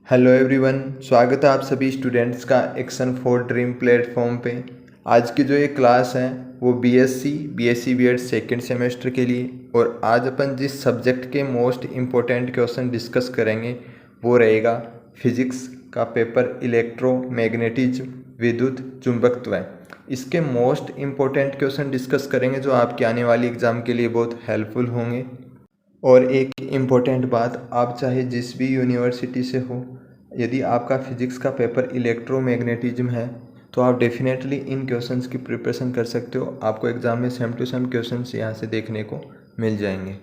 Hello everyone, स्वागत है आप सभी स्टूडेंट्स का एक्शन फॉर ड्रीम प्लेटफॉर्म पे। आज की जो ये क्लास है वो बीएससी बीएड सेकेंड सेमेस्टर के लिए, और आज अपन जिस सब्जेक्ट के मोस्ट इम्पोर्टेंट क्वेश्चन डिस्कस करेंगे वो रहेगा फिजिक्स का पेपर इलेक्ट्रोमैग्नेटिज्म, विद्युत चुंबकत्व। इसके मोस्ट इम्पोर्टेंट क्वेश्चन डिस्कस करेंगे जो आपके आने वाली एग्ज़ाम के लिए बहुत हेल्पफुल होंगे। और एक इम्पोर्टेंट बात, आप चाहे जिस भी यूनिवर्सिटी से हो, यदि आपका फिजिक्स का पेपर इलेक्ट्रोमैग्नेटिज्म है तो आप डेफिनेटली इन क्वेश्चंस की प्रिपरेशन कर सकते हो। आपको एग्ज़ाम में सेम टू सेम क्वेश्चंस यहाँ से देखने को मिल जाएंगे।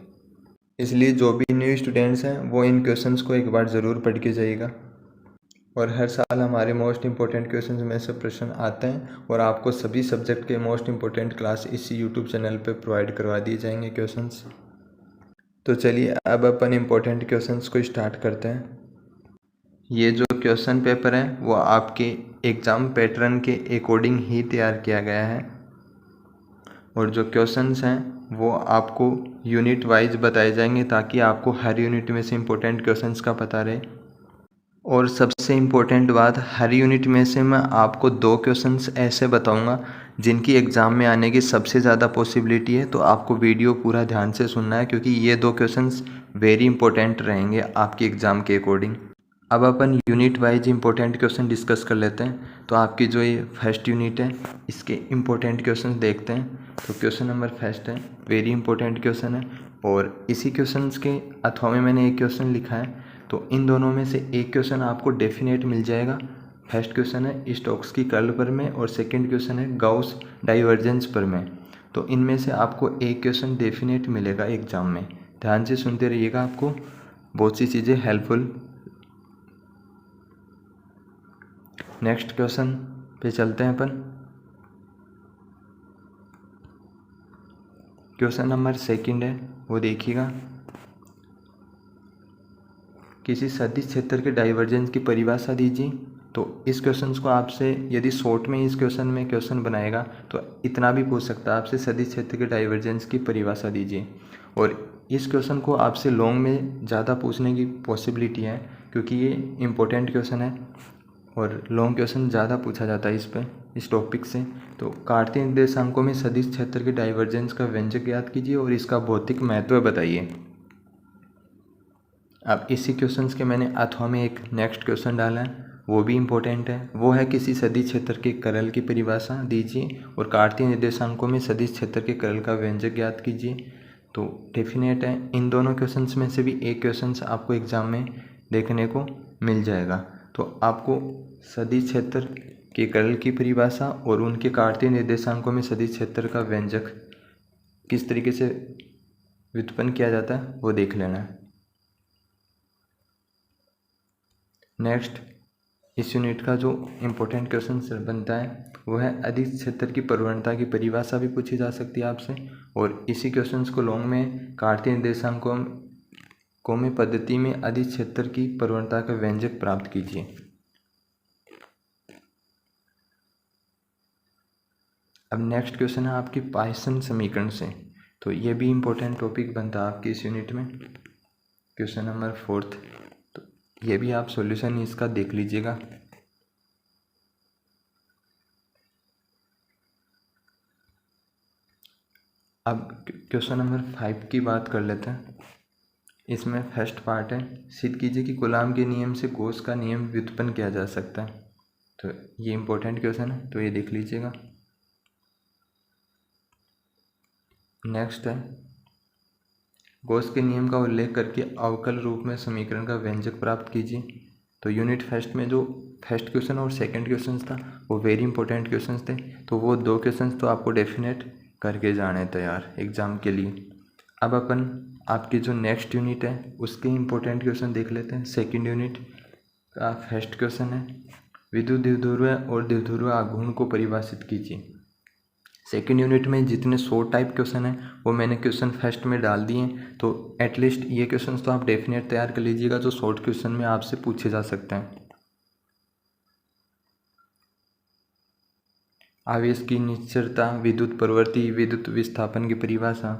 इसलिए जो भी न्यू स्टूडेंट्स हैं वो इन क्वेश्चंस को एक बार ज़रूर पढ़ के जाइएगा। और हर साल हमारे मोस्ट इम्पोर्टेंट क्वेश्चंस में से प्रश्न आते हैं और आपको सभी सब्जेक्ट के मोस्ट इम्पोर्टेंट क्लास इसी यूट्यूब चैनल पर प्रोवाइड करवा दिए जाएंगे क्वेश्चंस। तो चलिए अब अपन इम्पोर्टेंट क्वेश्चंस को स्टार्ट करते हैं। ये जो क्वेश्चन पेपर है वो आपके एग्ज़ाम पैटर्न के अकॉर्डिंग ही तैयार किया गया है, और जो क्वेश्चंस हैं वो आपको यूनिट वाइज बताए जाएंगे ताकि आपको हर यूनिट में से इम्पोर्टेंट क्वेश्चंस का पता रहे। और सबसे इम्पोर्टेंट बात, हर यूनिट में से मैं आपको 2 क्वेश्चंस ऐसे बताऊंगा जिनकी एग्ज़ाम में आने की सबसे ज़्यादा पॉसिबिलिटी है। तो आपको वीडियो पूरा ध्यान से सुनना है क्योंकि ये 2 क्वेश्चंस वेरी इंपॉर्टेंट रहेंगे आपकी एग्ज़ाम के अकॉर्डिंग। अब अपन unit wise important question discuss कर लेते हैं। तो आपकी जो ये फर्स्ट यूनिट है इसके इंपॉर्टेंट क्वेश्चन देखते हैं। तो क्वेश्चन नंबर फर्स्ट है, वेरी इंपॉर्टेंट क्वेश्चन है, और इसी क्वेश्चंस के अथवा में मैंने एक क्वेश्चन लिखा है। तो इन दोनों में से एक क्वेश्चन आपको डेफिनेट मिल जाएगा। फर्स्ट क्वेश्चन है स्टोक्स की कर्ल पर में, और सेकेंड क्वेश्चन है गाउस डाइवर्जेंस पर में। तो इनमें से आपको एक क्वेश्चन डेफिनेट मिलेगा एग्जाम में। ध्यान से सुनते रहिएगा, आपको बहुत सी चीज़ें हेल्पफुल। नेक्स्ट क्वेश्चन पे चलते हैं अपन। क्वेश्चन नंबर सेकंड है, वो देखिएगा। किसी सदिश क्षेत्र के डाइवर्जेंस की परिभाषा दीजिए। तो इस क्वेश्चन को आपसे यदि शॉर्ट में इस क्वेश्चन में क्वेश्चन बनाएगा तो इतना भी पूछ सकता है आपसे, सदिश क्षेत्र के डाइवर्जेंस की परिभाषा दीजिए। और इस क्वेश्चन को आपसे लॉन्ग में ज़्यादा पूछने की पॉसिबिलिटी है क्योंकि ये इम्पोर्टेंट क्वेश्चन है और लॉन्ग क्वेश्चन ज़्यादा पूछा जाता है इस टॉपिक से। तो कार्तीय निर्देशांकों में सदिश क्षेत्र के डाइवर्जेंस का व्यंजक ज्ञात कीजिए और इसका भौतिक महत्व बताइए। अब इसी क्वेश्चंस के मैंने अथवा में एक नेक्स्ट क्वेश्चन डाला है, वो भी इम्पोर्टेंट है। वो है किसी सदिश क्षेत्र के कर्ल की परिभाषा दीजिए और कार्तीय निर्देशांकों में सदिश क्षेत्र के कर्ल का व्यंजक ज्ञात कीजिए। तो डेफिनेट है इन दोनों क्वेश्चंस में से भी एक क्वेश्चन आपको एग्जाम में देखने को मिल जाएगा। तो आपको सदिश क्षेत्र के कर्ल की परिभाषा और उनके कार्तीय निर्देशांकों में सदिश क्षेत्र का व्यंजक किस तरीके से व्युत्पन्न किया जाता है वो देख लेना है। नेक्स्ट इस यूनिट का जो इम्पोर्टेंट क्वेश्चन बनता है वो है अधिक क्षेत्र की प्रवणता की परिभाषा भी पूछी जा सकती है आपसे। और इसी क्वेश्चंस को लॉन्ग में कार्तीय निर्देशांकों में पद्धति में अधिक क्षेत्र की प्रवणता का व्यंजक प्राप्त कीजिए। अब नेक्स्ट क्वेश्चन है आपकी पॉइसन समीकरण से। तो ये भी इम्पोर्टेंट टॉपिक बनता है आपकी इस यूनिट में। क्वेश्चन नंबर फोर्थ, तो ये भी आप सॉल्यूशन इसका देख लीजिएगा। अब क्वेश्चन नंबर 5 की बात कर लेते हैं। इसमें फर्स्ट पार्ट है, सिद्ध कीजिए कि कूलाम के नियम से गॉस का नियम व्युत्पन्न किया जा सकता है। तो ये इम्पोर्टेंट क्वेश्चन है, तो ये देख लीजिएगा। नेक्स्ट है, गॉस के नियम का उल्लेख करके अवकल रूप में समीकरण का व्यंजक प्राप्त कीजिए। तो यूनिट फर्स्ट में जो फर्स्ट क्वेश्चन और सेकंड क्वेश्चन था वो वेरी इंपॉर्टेंट क्वेश्चन थे। तो वो 2 क्वेश्चन तो आपको डेफिनेट करके जाने तैयार एग्जाम के लिए। अब अपन आपकी जो नेक्स्ट यूनिट है उसके इम्पोर्टेंट क्वेश्चन देख लेते हैं। सेकंड यूनिट का फर्स्ट क्वेश्चन है, विद्युत द्विध्रुव और द्विध्रुव आघूर्ण को परिभाषित कीजिए। सेकेंड यूनिट में जितने शॉर्ट टाइप क्वेश्चन हैं वो मैंने क्वेश्चन फर्स्ट में डाल दिए हैं। तो एटलीस्ट ये क्वेश्चन तो आप डेफिनेट तैयार कर लीजिएगा जो शॉर्ट क्वेश्चन में आपसे पूछे जा सकते हैं। आवेश की निश्चरता, विद्युत प्रवृत्ति, विद्युत विस्थापन की परिभाषा।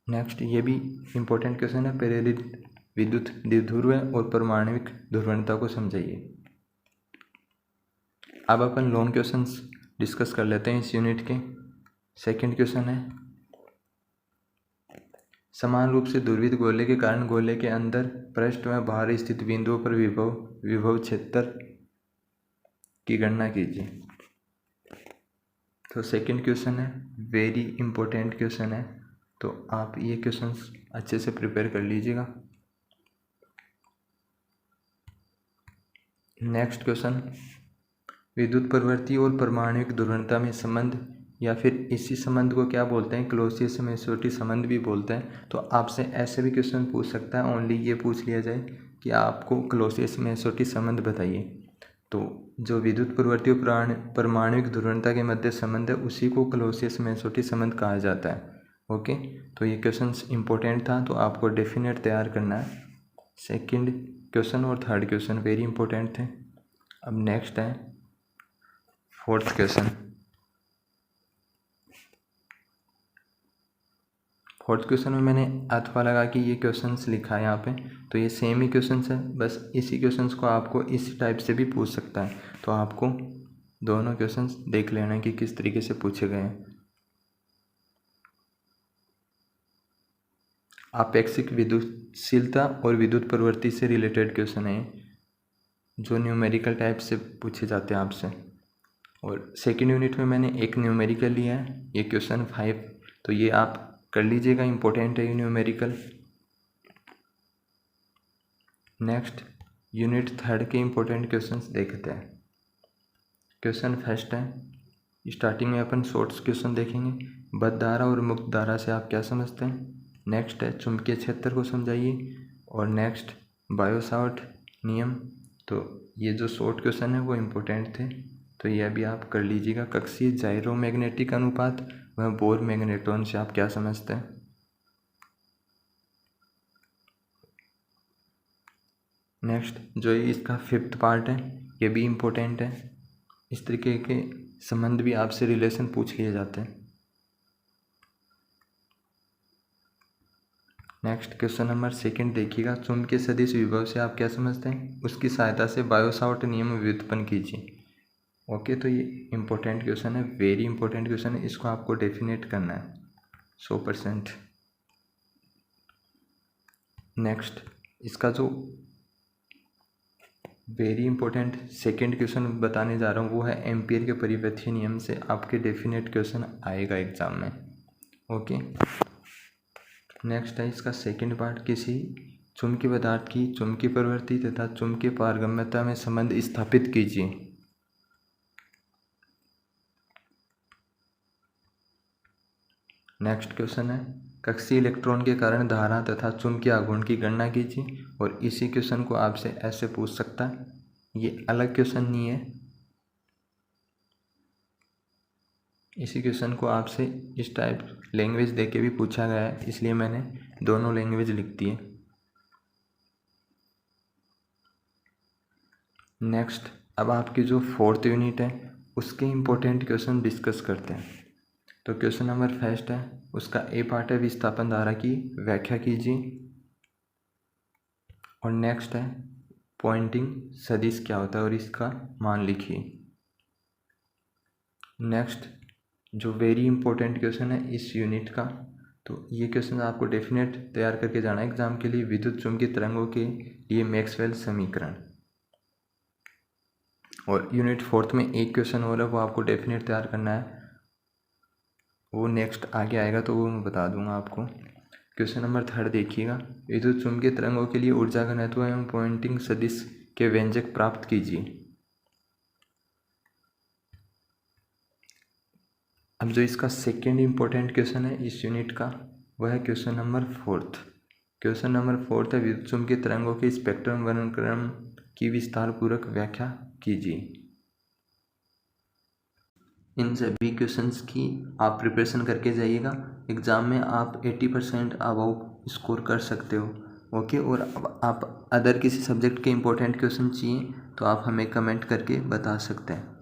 नेक्स्ट ये भी इम्पोर्टेंट क्वेश्चन है, प्रेरित विद्युत द्विध्रुव और परमाणविक ध्रुवणता को समझाइए। अब अपन लॉन्ग क्वेश्चंस डिस्कस कर लेते हैं इस यूनिट के। सेकंड क्वेश्चन है, समान रूप से ध्रुवित गोले के कारण गोले के अंदर पृष्ठ में बाहर स्थित बिंदुओं पर विभव क्षेत्र की गणना कीजिए। तो सेकंड क्वेश्चन है, वेरी इंपॉर्टेंट क्वेश्चन है, तो आप ये क्वेश्चंस अच्छे से प्रिपेयर कर लीजिएगा। नेक्स्ट क्वेश्चन, विद्युत प्रवृत्ति और परमाणुविक ध्रुवणता में संबंध या फिर इसी संबंध को क्या बोलते हैं, क्लोसियस-मेसोटी संबंध भी बोलते हैं। तो आपसे ऐसे भी क्वेश्चन पूछ सकता है, ओनली ये पूछ लिया जाए कि आपको क्लोसियस-मेसोटी संबंध बताइए। तो जो विद्युत प्रवृत्ति और परमाणुविक ध्रुवणता के मध्य संबंध है उसी को क्लोसियस-मेसोटी संबंध कहा जाता है। ओके, तो ये क्वेश्चन इंपॉर्टेंट था, तो आपको डेफिनेट तैयार करना है। सेकंड क्वेश्चन और थर्ड क्वेश्चन वेरी इंपॉर्टेंट थे। अब नेक्स्ट है फोर्थ क्वेश्चन। फोर्थ क्वेश्चन में मैंने अथवा लगा कि ये क्वेश्चंस लिखा है यहाँ पे, तो ये सेम ही क्वेश्चंस है, बस इसी क्वेश्चंस को आपको इसी टाइप से भी पूछ सकता है। तो आपको दोनों क्वेश्चंस देख लेना है कि किस तरीके से पूछे गए हैं। आपेक्षिक विद्युतशीलता और विद्युत प्रवृत्ति से रिलेटेड क्वेश्चन है जो न्यूमेरिकल टाइप से पूछे जाते हैं आपसे। और सेकेंड यूनिट में मैंने एक न्यूमेरिकल लिया है, ये क्वेश्चन 5, तो ये आप कर लीजिएगा, इम्पोर्टेंट है ये न्यूमेरिकल। नेक्स्ट यूनिट थर्ड के इम्पोर्टेंट क्वेश्चंस देखते हैं। क्वेश्चन फर्स्ट है, स्टार्टिंग में अपन शॉर्ट्स क्वेश्चन देखेंगे। बद्ध धारा और मुक्त धारा से आप क्या समझते हैं। नेक्स्ट है चुंबकीय क्षेत्र को समझाइए। और नेक्स्ट बायो-सावर्ट नियम। तो ये जो शॉर्ट क्वेश्चन है वो इम्पोर्टेंट थे, तो ये अभी आप कर लीजिएगा। कक्षीय जाइरोमैग्नेटिक अनुपात व बोर मैग्नेट्रॉन से आप क्या समझते हैं। नेक्स्ट जो ये इसका फिफ्थ पार्ट है ये भी इम्पोर्टेंट है, इस तरीके के संबंध भी आपसे रिलेशन पूछ लिए जाते हैं। नेक्स्ट क्वेश्चन नंबर सेकंड देखिएगा, चुंबकीय सदिश विभव से आप क्या समझते हैं, उसकी सहायता से बायो-सावर्ट नियम व्युत्पन्न कीजिए। ओके, तो ये इम्पोर्टेंट क्वेश्चन है, वेरी इंपॉर्टेंट क्वेश्चन है, इसको आपको डेफिनेट करना है 100%। नेक्स्ट इसका जो वेरी इंपॉर्टेंट सेकंड क्वेश्चन बताने जा रहा हूँ वो है एम्पियर के परिपथीय नियम से आपके डेफिनेट क्वेश्चन आएगा एग्जाम में। ओके, नेक्स्ट है इसका सेकंड पार्ट, किसी चुंबकीय पदार्थ की चुंबकीय प्रवृत्ति तथा चुंबकीय पारगम्यता में संबंध स्थापित कीजिए। नेक्स्ट क्वेश्चन है, कक्षीय इलेक्ट्रॉन के कारण धारा तथा चुंबकीय आघूर्ण की गणना कीजिए। और इसी क्वेश्चन को आपसे ऐसे पूछ सकता है, ये अलग क्वेश्चन नहीं है, इसी क्वेश्चन को आपसे इस टाइप लैंग्वेज देके भी पूछा गया है, इसलिए मैंने दोनों लैंग्वेज लिख दी है। नेक्स्ट अब आपकी जो फोर्थ यूनिट है उसके इम्पोर्टेंट क्वेश्चन डिस्कस करते हैं। तो क्वेश्चन नंबर फर्स्ट है, उसका ए पार्ट है विस्थापन धारा की व्याख्या कीजिए। और नेक्स्ट है पॉइंटिंग सदिश क्या होता है और इसका मान लिखिए। नेक्स्ट जो वेरी इंपॉर्टेंट क्वेश्चन है इस यूनिट का, तो ये क्वेश्चन आपको डेफिनेट तैयार करके जाना है एग्जाम के लिए, विद्युत चुंबकीय तरंगों के लिए मैक्सवेल समीकरण। और यूनिट फोर्थ में एक क्वेश्चन हो रहा है वो आपको डेफिनेट तैयार करना है, वो नेक्स्ट आगे आएगा तो वो मैं बता दूंगा आपको। क्वेश्चन नंबर थर्ड देखिएगा, विद्युत चुंबकीय तरंगों के लिए ऊर्जा घनत्व एवं पॉइंटिंग सदिश के व्यंजक प्राप्त कीजिए। अब जो इसका सेकेंड इम्पोर्टेंट क्वेश्चन है इस यूनिट का वह है question number fourth. Question number fourth है, विद्युत चुंबकीय तरंगों के स्पेक्ट्रम वर्णक्रम की विस्तार पूर्वक व्याख्या कीजिए। इन सभी क्वेश्चंस की आप प्रिपरेशन करके जाइएगा, एग्ज़ाम में आप 80% अबव स्कोर कर सकते हो। ओके, और अब आप अदर किसी सब्जेक्ट के इम्पोर्टेंट क्वेश्चन चाहिए तो आप हमें कमेंट करके बता सकते हैं।